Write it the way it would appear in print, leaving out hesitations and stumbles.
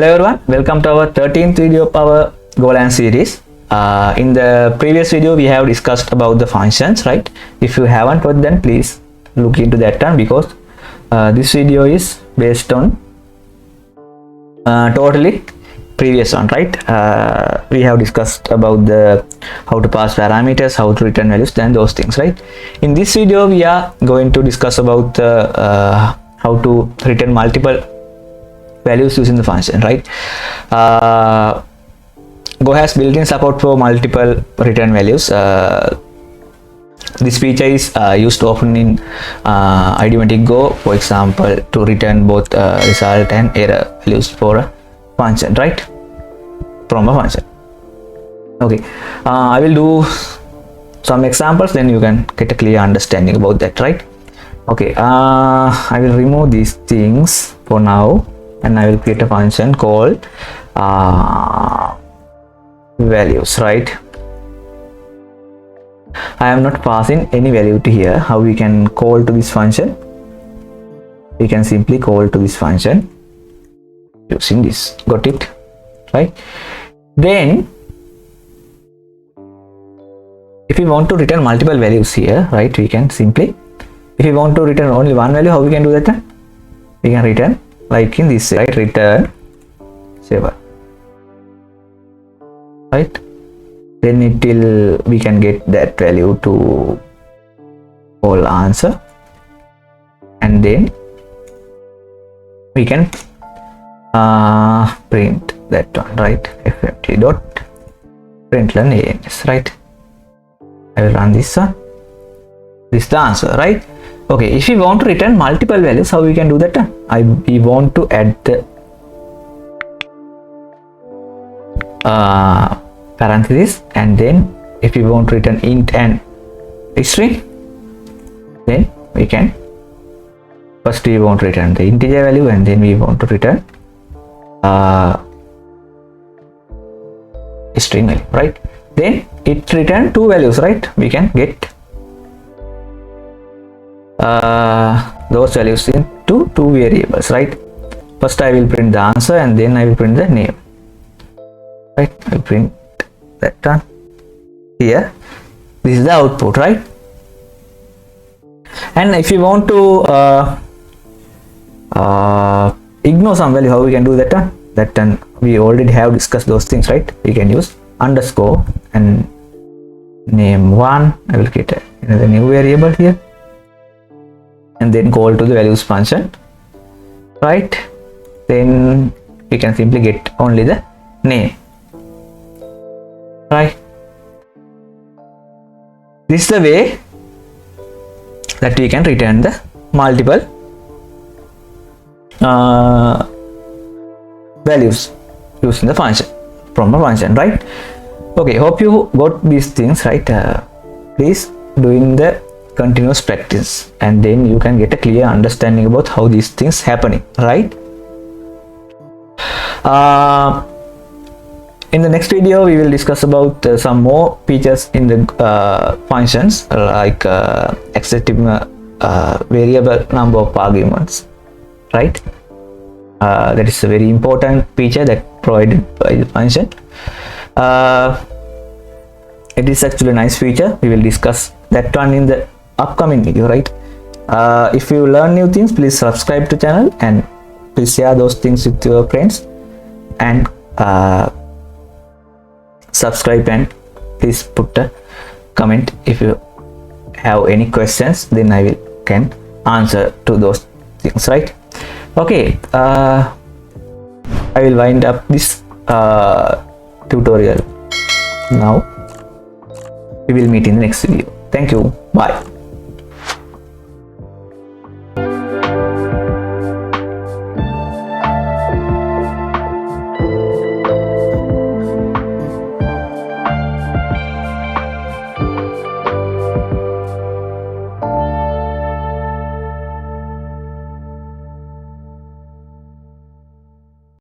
Hello everyone, welcome to our 13th video of our Golang series. In the previous video we have discussed about the functions, right? If you haven't watched, then please look into that one, because this video is based on totally previous one, right? We have discussed about the how to pass parameters, how to return values, then those things, right? In this video we are going to discuss about how to return multiple values using the function, right? Go has built-in support for multiple return values. This feature is used often in idiomatic Go, for example, to return both result and error values for a function, right? From a function. Okay, I will do some examples, then you can get a clear understanding about that, right? Okay, I will remove these things for now, and I will create a function called values, right? I am not passing any value to here. How we can call to this function? We can simply call to this function using this. Got it, right? Then if we want to return multiple values here, right, we can simply, if we want to return only one value, how we can do that? We can return like in this, right? Return 7, right? Then it will, we can get that value to all answer, and then we can print that one, right? fmt dot println ans, right? I will run this one. This is the answer, right? Okay, if we want to return multiple values, how we can do that? We want to add the parenthesis, and then if we want to return int and string, then we can, first we want to return the integer value, and then we want to return string value, right? Then it return two values, right? We can get those values into two variables, right? First I will print the answer, and then I will print the name, right? I will print that one here. This is the output, right? And if you want to ignore some value, how we can do that one? That one we already have discussed those things, right? We can use underscore and name one. I will get another new variable here, and then call to the values function, right? Then we can simply get only the name, right? This is the way that we can return the multiple values using the function, from a function, right? Okay, hope you got these things, right? Please doing the continuous practice, and then you can get a clear understanding about how these things happening, right? In the next video we will discuss about some more features in the functions, like accepting variable number of arguments, right? That is a very important feature that provided by the function. It is actually a nice feature. We will discuss that one in the upcoming video, right? If you learn new things, please subscribe to channel, and please share those things with your friends, and subscribe, and please put a comment if you have any questions, then I can answer to those things, right? Okay, I will wind up this tutorial now. We will meet in the next video. Thank you. Bye.